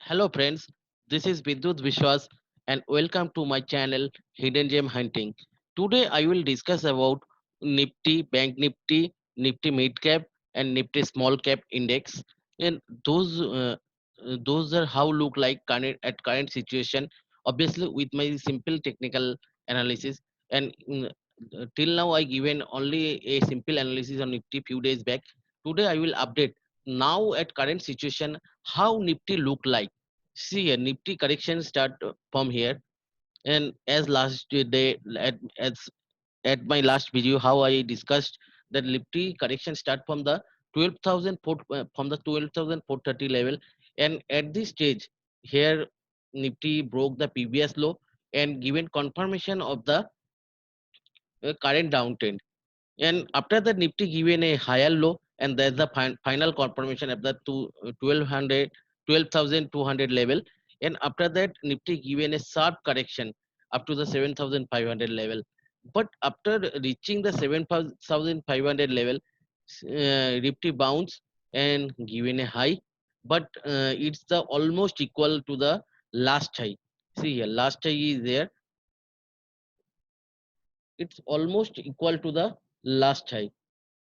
Hello friends, this is Vidyut Vishwas and welcome to my channel Hidden Gem Hunting. Today I will discuss about Nifty, Bank Nifty, Nifty Mid Cap and Nifty Small Cap Index and those are how look like current situation. Obviously with my simple technical analysis and till now I given only a simple analysis on Nifty few days back. Today I will update now at current situation how Nifty look like. See, a Nifty correction start from here, and as last day at my last video, how I discussed that Nifty correction start from the 12,430 level, and at this stage here Nifty broke the previous low and given confirmation of the current downtrend. And after that, Nifty given a higher low, and there's the final confirmation at the 12,200 level. And after that, Nifty given a sharp correction up to the 7,500 level. But after reaching the 7,500 level, Nifty bounce and given a high, but it's the almost equal to the last high. See here, last high is there. It's almost equal to the last high,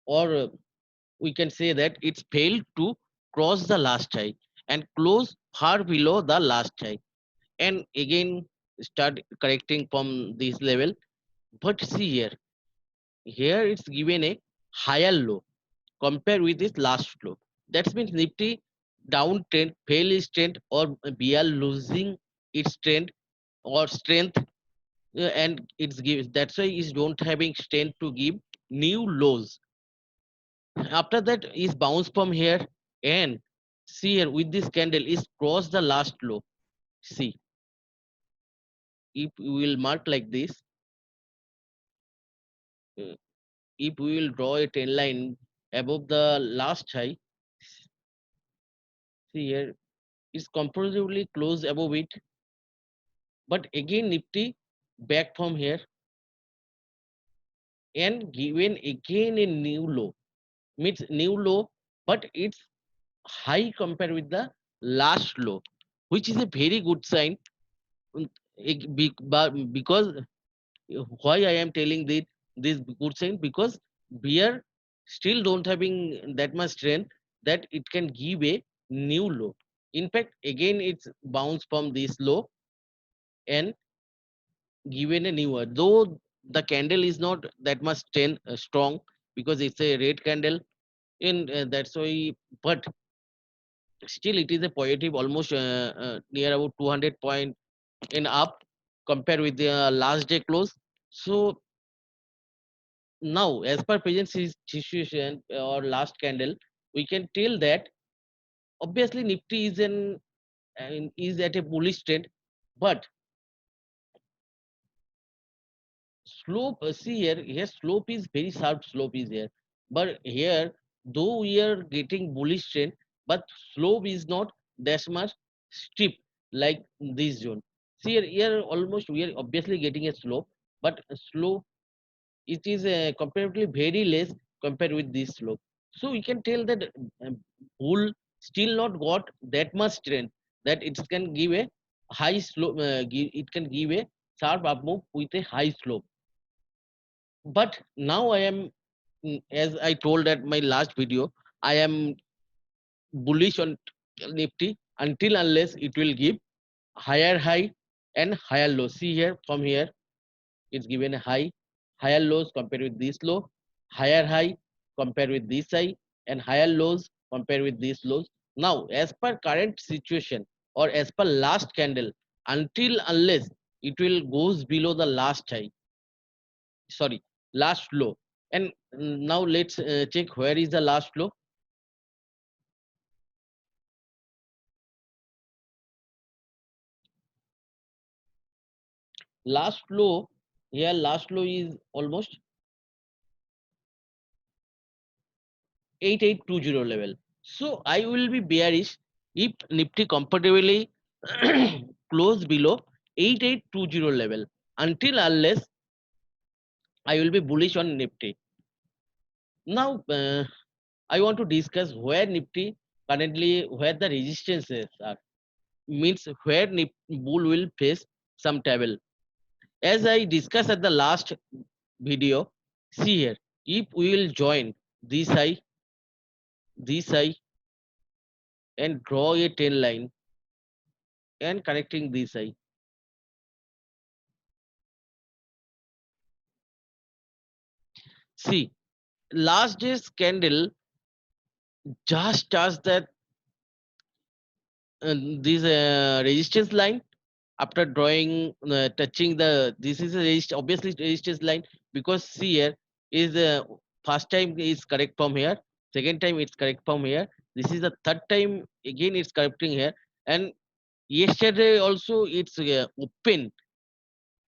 or we can say that it's failed to cross the last high and close far below the last high and again start correcting from this level. But see here it's given a higher low compared with its last low. That means Nifty downtrend, fail its trend, or BR losing its trend or strength, and it's give that's why it's don't having strength to give new lows. After that is bounce from here, and see here with this candle is cross the last low. See, if we will mark like this, uh, if we will draw a 10 line above the last high, see here is comparatively close above it, but again Nifty back from here and given again a new low, means new low, but it's high compared with the last low, which is a very good sign. Because why I am telling this good sign, because beer still don't having that much strength that it can give a new low. In fact, again it's bounce from this low and given a new one. Though the candle is not that much strong because it's a red candle, in that's why. But still, it is a positive, almost near about 200 point in up compared with the last day close. So now, as per present situation or last candle, we can tell that obviously Nifty is is at a bullish trend, but slope. See here slope is very sharp. Slope is here, but here though we are getting bullish trend, but slope is not that much steep like this zone. See here almost we are obviously getting a slope, but slope it is comparatively very less compared with this slope. So we can tell that bull still not got that much strength that it can give a high slope. It can give a sharp up move with a high slope. But now I am, as I told at my last video, I am bullish on Nifty until unless it will give higher high and higher low. See here from here it's given a high, higher lows compared with this low, higher high compared with this high, and higher lows compared with these lows. Now, as per current situation or as per last candle, until unless it will goes below the last high, sorry, last low. And now let's check where is the last low. Last low here, last low is almost 8820 level. So I will be bearish if Nifty comfortably close below 8820 level. Until unless I will be bullish on Nifty. Now I want to discuss where Nifty currently, where the resistances are. means where bull will face some table. As I discussed at the last video, see here, if we will join this eye and draw a tail line and connecting this eye. See, last day's candle just touched that this resistance line after drawing touching the this is a obviously resistance line, because see here is first time is correct from here, second time it's correct from here, this is the third time again it's correcting here, and yesterday also it's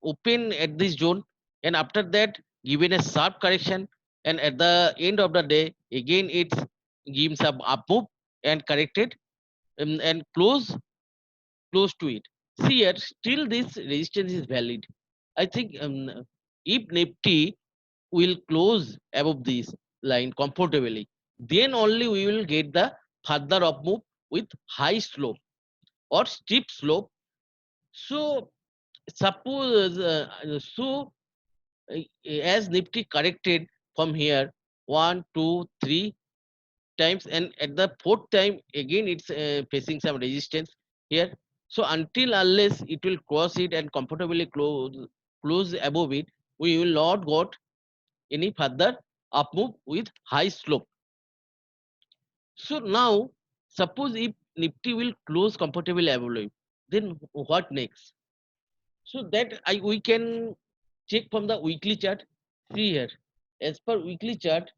open at this zone, and after that given a sharp correction, and at the end of the day again it's gives up move and corrected, and close to it. See here, still this resistance is valid. I think if Nifty will close above this line comfortably, then only we will get the further up move with high slope or steep slope. So suppose as Nifty corrected from here, one, two, three times, and at the fourth time again it's facing some resistance here. So until unless it will cross it and comfortably close above it, we will not got any further up move with high slope. So now suppose if Nifty will close comfortably above it, then what next? So that we can check from the weekly chart. See here, as per weekly chart,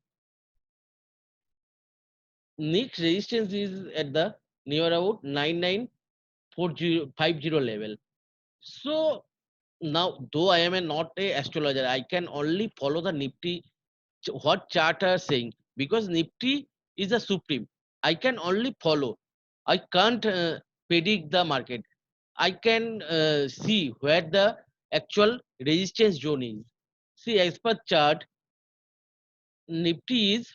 next resistance is at the near about 994050 level. So now, though I am not a astrologer, I can only follow the Nifty what chart are saying, because Nifty is a supreme. I can only follow. I can't predict the market. I can see where the actual resistance zone is. See, as per chart, Nifty is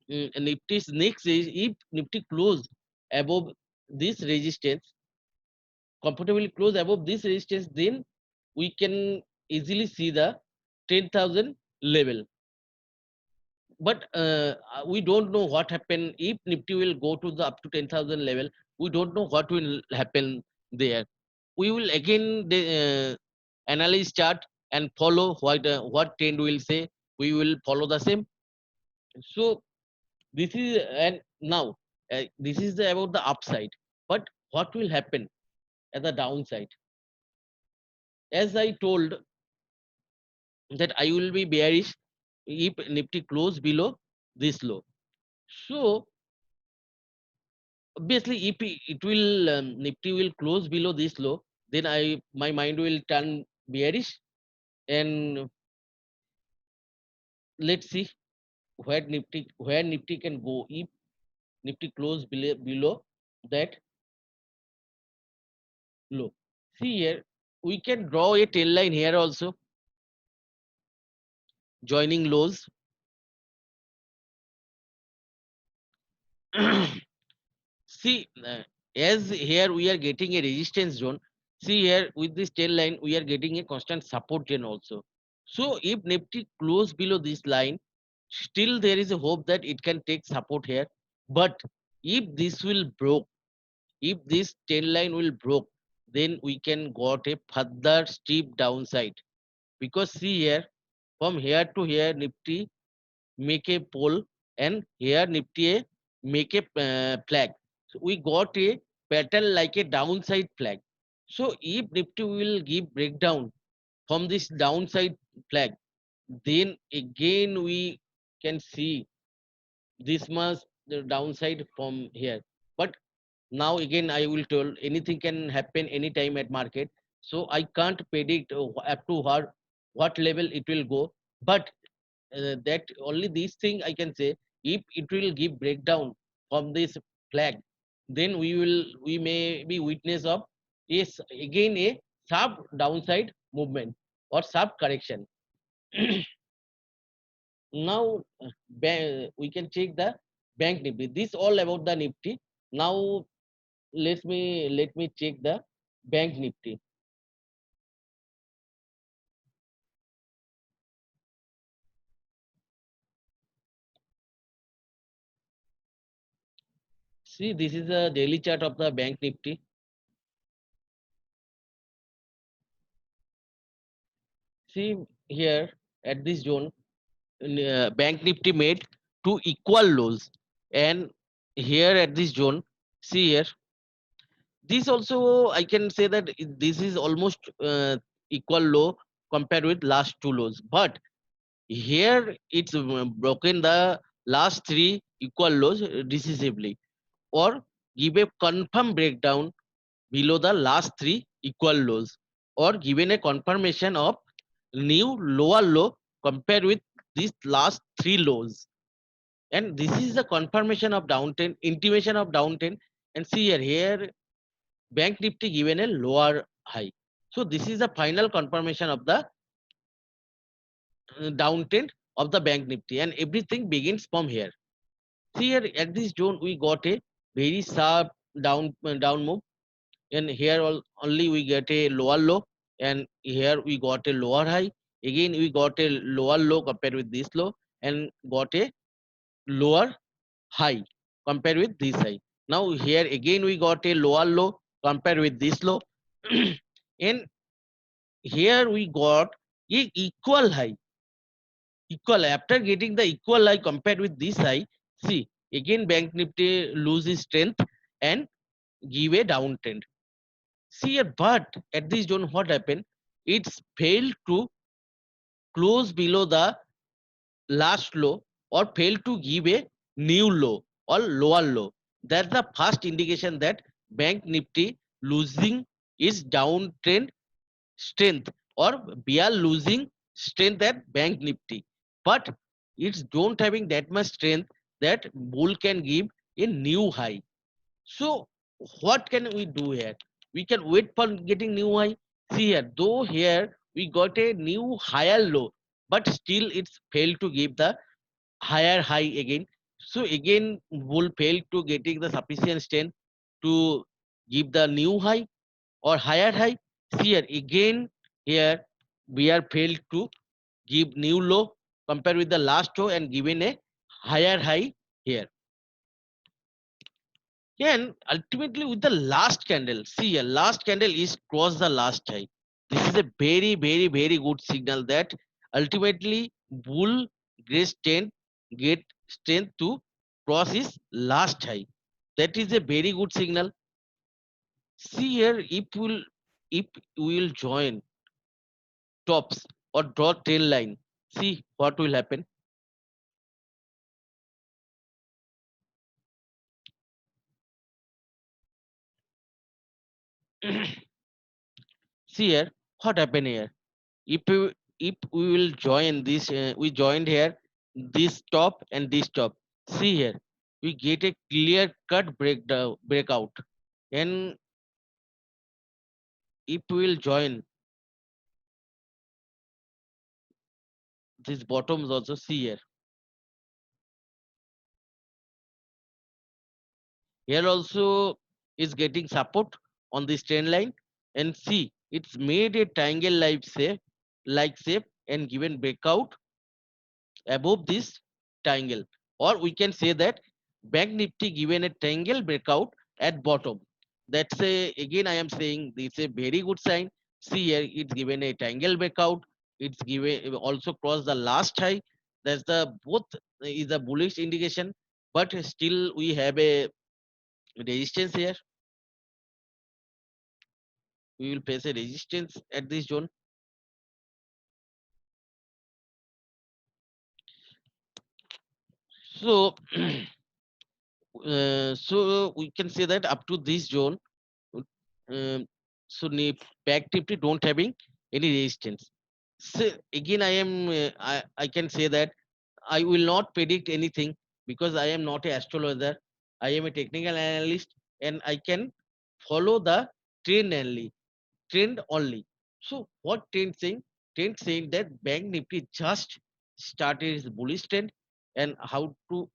Nifty's next is if Nifty close above this resistance, comfortably close above this resistance, then we can easily see the 10,000 level. But we don't know what happen if Nifty will go to the up to 10,000 level. We don't know what will happen there. We will again analyze chart and follow what trend will say. We will follow the same. So this is, and now this is about the upside. But what will happen at the downside? As I told that I will be bearish if Nifty close below this low. So obviously, if it will Nifty will close below this low, then my mind will turn bearish, and let's see where Nifty can go if Nifty close below that low. See here, we can draw a tail line here also, joining lows. See, as here we are getting a resistance zone. See here with this tail line, we are getting a constant support zone also. So if Nifty close below this line, still there is a hope that it can take support here. But if this will broke, if this tail line will broke, then we can got a further steep downside. Because see here, from here to here, Nifty make a pole, and here Nifty make a flag. So we got a pattern like a downside flag. So if Nifty will give breakdown from this downside flag, then again we can see this much the downside from here. But now again I will tell anything can happen anytime at market. So I can't predict up to what level it will go. But that only this thing I can say, if it will give breakdown from this flag, then we may be witness of is again a sharp downside movement or sharp correction. Now we can check the bank Nifty. This all about the Nifty. Now Let me check the bank nifty. See, this is a daily chart of the bank nifty. See here at this zone, bank nifty made two equal lows, and here at this zone, see here, this also I can say that this is almost equal low compared with last two lows, but here it's broken the last three equal lows decisively, or give a confirm breakdown below the last three equal lows, or given a confirmation of new lower low compared with these last three lows. And this is the confirmation of downtrend, intimation of downtrend. And see here bank nifty given a lower high. So this is the final confirmation of the downtrend of the bank nifty, and everything begins from here. See here at this zone we got a very sharp down move, and here only we get a lower low, and here we got a lower high. Again we got a lower low compared with this low, and got a lower high compared with this high. Now here again we got a lower low compared with this low, and here we got a equal high, equal after getting the equal high compared with this high. See again bank nifty loses strength and give a downtrend. See here, but at this zone what happened, it's failed to close below the last low, or failed to give a new low or lower low. That's the first indication that bank nifty losing its downtrend strength, or we are losing strength at bank nifty, but it's don't having that much strength that bull can give a new high. So what can we do here? We can wait for getting new high. See here, though here we got a new higher low, but still it's failed to give the higher high again. So again bull failed to getting the sufficient strength to give the new high or higher high. See here again, here we are failed to give new low compared with the last low, and given a higher high here. And ultimately with the last candle, see a last candle is cross the last high. This is a very good signal that ultimately bull get strength to cross his last high. That is a very good signal. See here, if we will join tops or draw tail line, see what will happen. See here what happened here. If we will join this, we joined here this top and this top. See here, we get a clear cut breakout, and if we will join this bottoms also, see here, here also is getting support on this trend line, and see it's made a triangle like shape and given breakout above this triangle, or we can say that bank nifty given a triangle breakout at bottom. That's a, again I am saying it's a very good sign. See here it's given a triangle breakout, it's given also crossed the last high. That's the both is a bullish indication, but still we have a resistance here. We will face a resistance at this zone. So so we can say that up to this zone, um, so back nifty don't having any resistance. So again I can say that I will not predict anything, because I am not a astrologer. I am a technical analyst, and I can follow the trend only. So what trend saying? Trend saying that bank nifty just started its bullish trend, and how to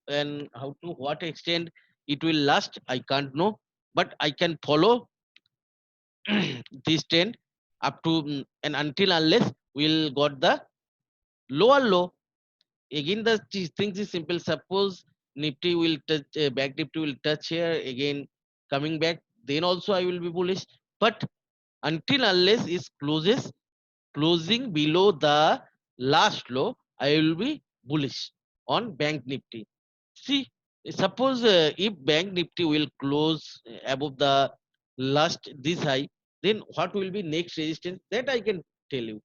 what extent it will last I can't know. but I can follow this trend up to and until unless we'll got the lower low. Again, the things is simple. Suppose Nifty will touch, back Nifty will touch here again, coming back. Then also I will be bullish. But until unless it closing below the last low, I will be bullish on Bank Nifty. See, suppose if Bank Nifty will close above the last this high, then what will be next resistance? That I can tell you.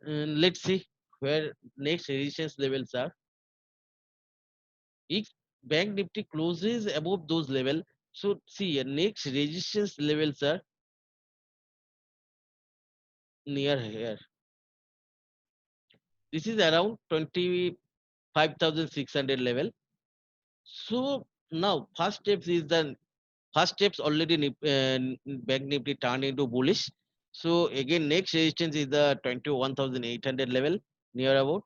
Let's see where next resistance levels are. If Bank Nifty closes above those level, so see next resistance levels are near here. This is around 25,600 level. So now first steps already Bank Nifty turned into bullish. So again next resistance is the 21,800 level, near about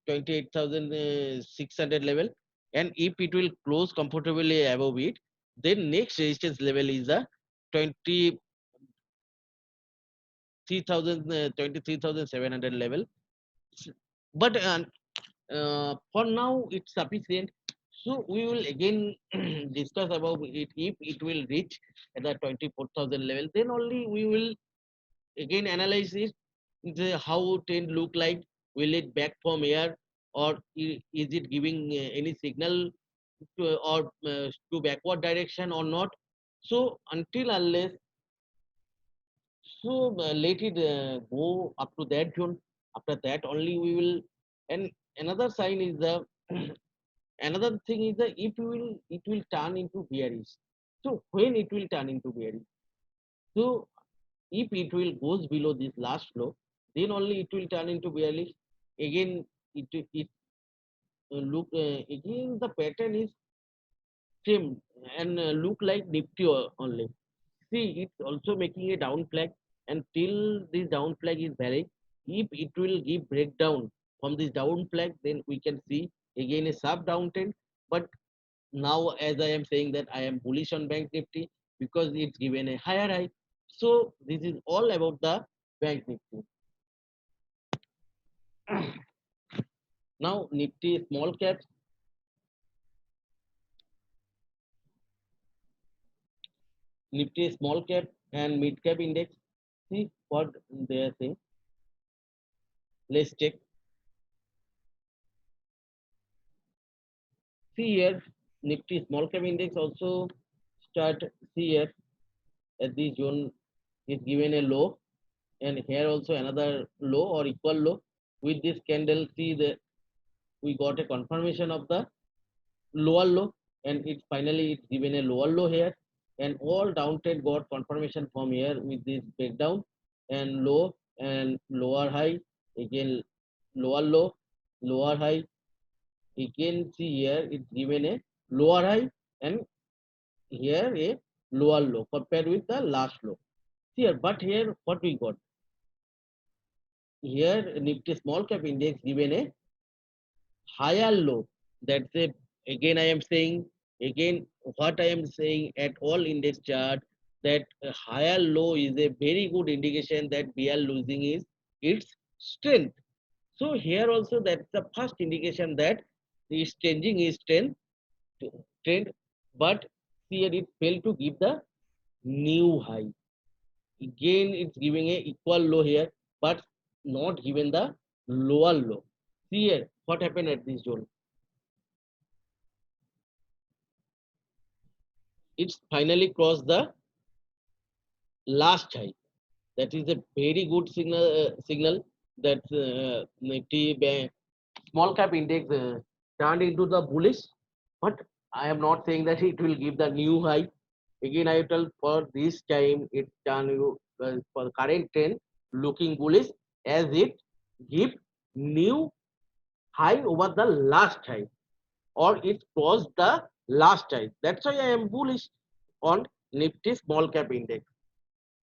28,600 level. And if it will close comfortably above it, then next resistance level is the 23,700 level. But for now it's sufficient. So we will again discuss about it. If it will reach at the 24,000 level, then only we will again analyze it. How trend look like. Will it back from here, or is it giving any signal or to backward direction or not? So until unless, so let it go up to that zone. After that only we will. And another sign is the another thing is that if you will it will turn into bearish. So when it will turn into bearish, so if it will goes below this last low, then only it will turn into bearish. Again it look again the pattern is same and look like Nifty only. See, it's also making a down flag, and till this down flag is valid, if it will give breakdown from this down flag, then we can see again a sharp downtrend. But now, as I am saying that I am bullish on Bank Nifty because it's given a higher high. So this is all about the Bank Nifty. Now Nifty small caps, Nifty small cap and mid cap index. See what they are saying. Let's check. See here, Nifty small cap index also start. See here at this zone is given a low, and here also another low or equal low. With this candle, see that we got a confirmation of the lower low, and it finally it's given a lower low here, and all downtrend got confirmation from here with this breakdown and low and lower high, again lower low, lower high, again see here it's given a lower high, and here a lower low compared with the last low here. But here what we got here, Nifty small cap index given a higher low. That's a, again I am saying, again what I am saying at all index chart, that a higher low is a very good indication that we are losing is its strength. So here also that's the first indication that is changing its trend. But here it failed to give the new high. Again it's giving a equal low here, but not given the lower low. See here what happened at this zone. It's finally crossed the last high. That is a very good signal that Nifty small cap index turned into the bullish. But I am not saying that it will give the new high. Again, I tell for this time it turned for the current trend looking bullish, as it give new high over the last high, or it crossed the last high. That's why I am bullish on Nifty small cap index.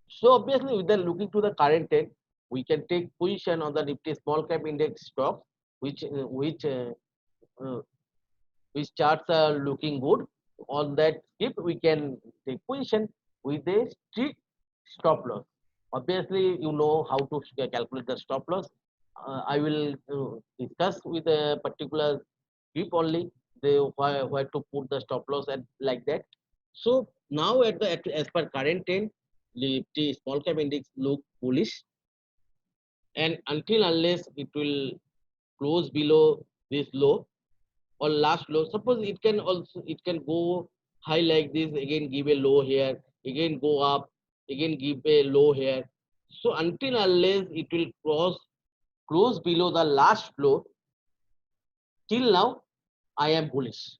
So obviously, with the looking to the current trend, we can take position on the Nifty small cap index stock, which uh, which charts are looking good. On that skip, we can take position with a strict stop loss. Obviously, you know how to calculate the stop loss. I will discuss with a particular skip only the where to put the stop loss and like that. So now as per current trend, the small cap index look bullish, and until unless it will close below this low or last low, suppose it can go high like this, again give a low here, again go up, again give a low here. So until unless it will close below the last low, till now I am bullish.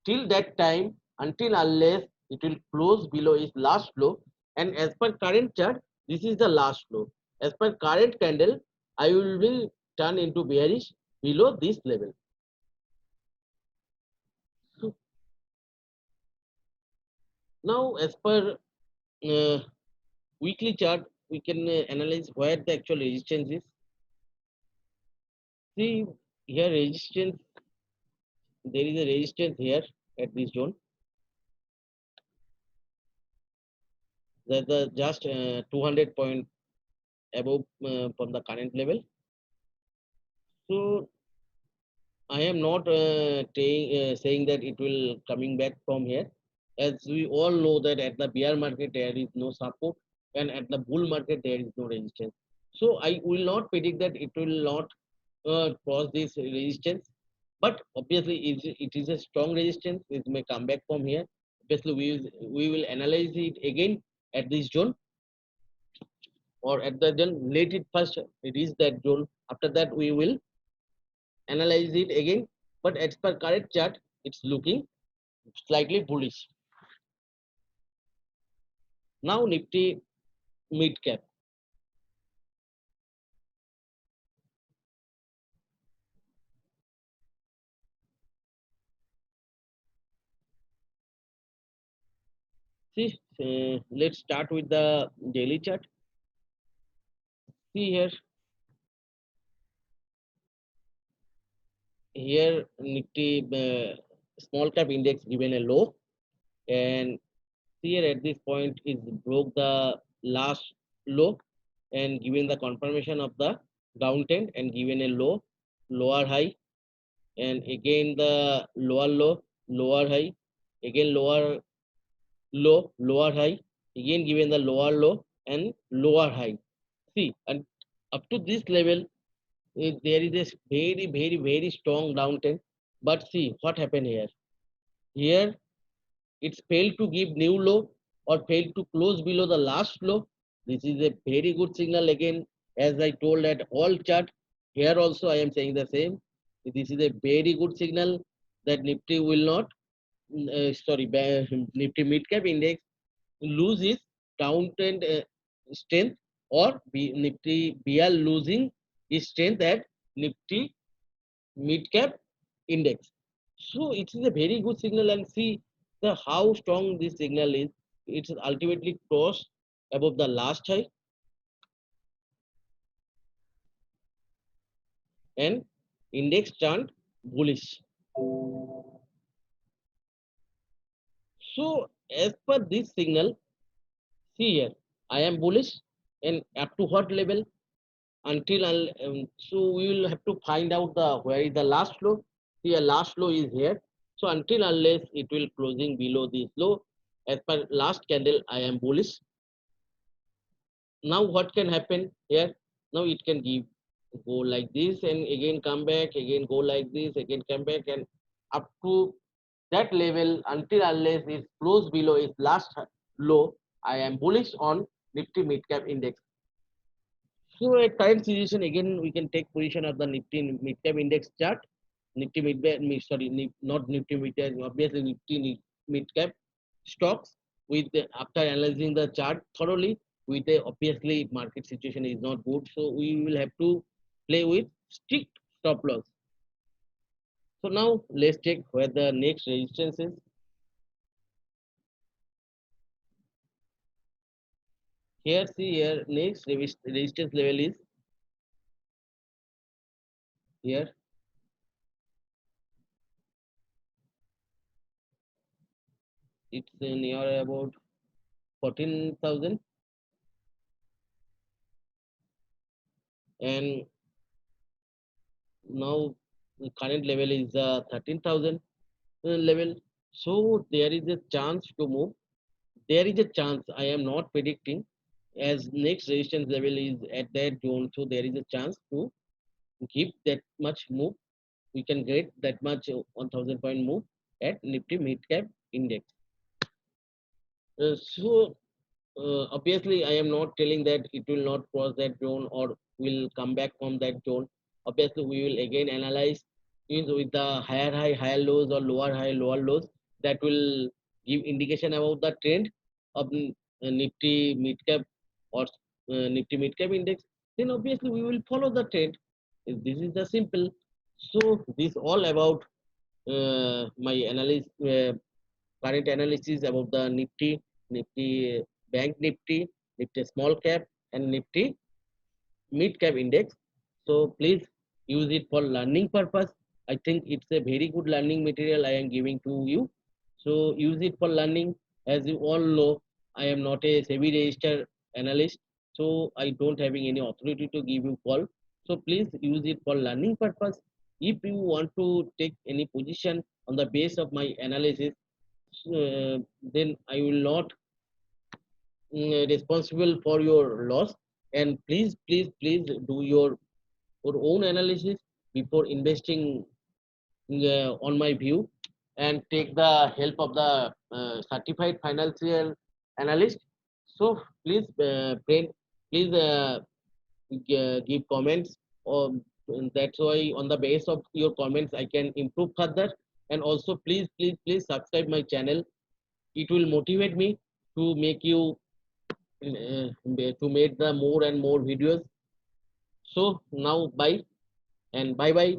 Till that time, until unless it will close below its last low, and as per current chart, this is the last low. As per current candle, I will turn into bearish below this level. So now as per uh, weekly chart, we can analyze where the actual resistance is. See here, resistance, there is a resistance here at this zone. That the just 200 point above from the current level. So I am not saying that it will coming back from here, as we all know that at the bear market there is no support, and at the bull market there is no resistance. So I will not predict that it will not cross this resistance, but obviously it is a strong resistance. It may come back from here. Obviously, we will analyze it again at this zone or at the zone. Let it first reach that zone. After that, we will analyze it again. But as per current chart, it's looking slightly bullish. Now Nifty mid cap. See, let's start with the daily chart. See here, here Nifty small cap index given a low, and here at this point is broke the last low and given the confirmation of the downtrend and given a lower high, and again the lower low, lower high, again lower high, again given the lower low and lower high. See, and up to this level, there is a very strong downtrend. But see what happened here. Here it's failed to give new low or failed to close below the last low. This is a very good signal again, as I told at all chart. Here also I am saying the same. This is a very good signal that Nifty will not, Nifty mid cap index lose its downtrend strength, or Nifty BR losing its strength at Nifty mid cap index. So it is a very good signal, and see the how strong this signal is. It's ultimately crossed above the last high and index turned bullish. So as per this signal, see here, I am bullish, and up to what level? So we will have to find out the where is the last low. See, a last low is here. So until unless it will closing below this low, as per last candle, I am bullish. Now what can happen here? Now it can give go like this and again come back, again go like this, again come back, and up to that level, until unless it close below its last low, I am bullish on Nifty mid cap index. So at current situation, again we can take position of the Nifty mid cap index chart. Nifty not Nifty mid cap, obviously Nifty mid cap stocks with after analyzing the chart thoroughly. With the obviously market situation is not good, so we will have to play with strict stop loss. So now let's check where the next resistance is. Here, see here, next resistance level is here. it's near about 14,000, and now the current level is 13,000 level. So there is a chance to move. There is a chance. I am not predicting, as next resistance level is at that zone. So there is a chance to give that much move. We can get that much 1,000 point move at Nifty Mid Cap Index. So obviously, I am not telling that it will not cross that zone or will come back from that zone. Obviously, we will again analyze is with the higher high, higher lows or lower high, lower lows that will give indication about the trend of Nifty mid cap or Nifty mid cap index. Then obviously we will follow the trend. This is the simple. So this all about my analysis, current analysis about the Nifty, Nifty Bank Nifty, Nifty Small Cap, and Nifty Mid Cap Index. So please use it for learning purpose. I think it's a very good learning material I am giving to you. So use it for learning. As you all know, I am not a SEBI registered analyst, so I don't having any authority to give you call. So please use it for learning purpose. If you want to take any position on the base of my analysis, then I will not responsible for your loss. And please do your own analysis before investing on my view, and take the help of the certified financial analyst. So please, please give comments, or that's why on the base of your comments I can improve further. And also please subscribe my channel. It will motivate me to make you to make the more and more videos. So now bye, and bye bye.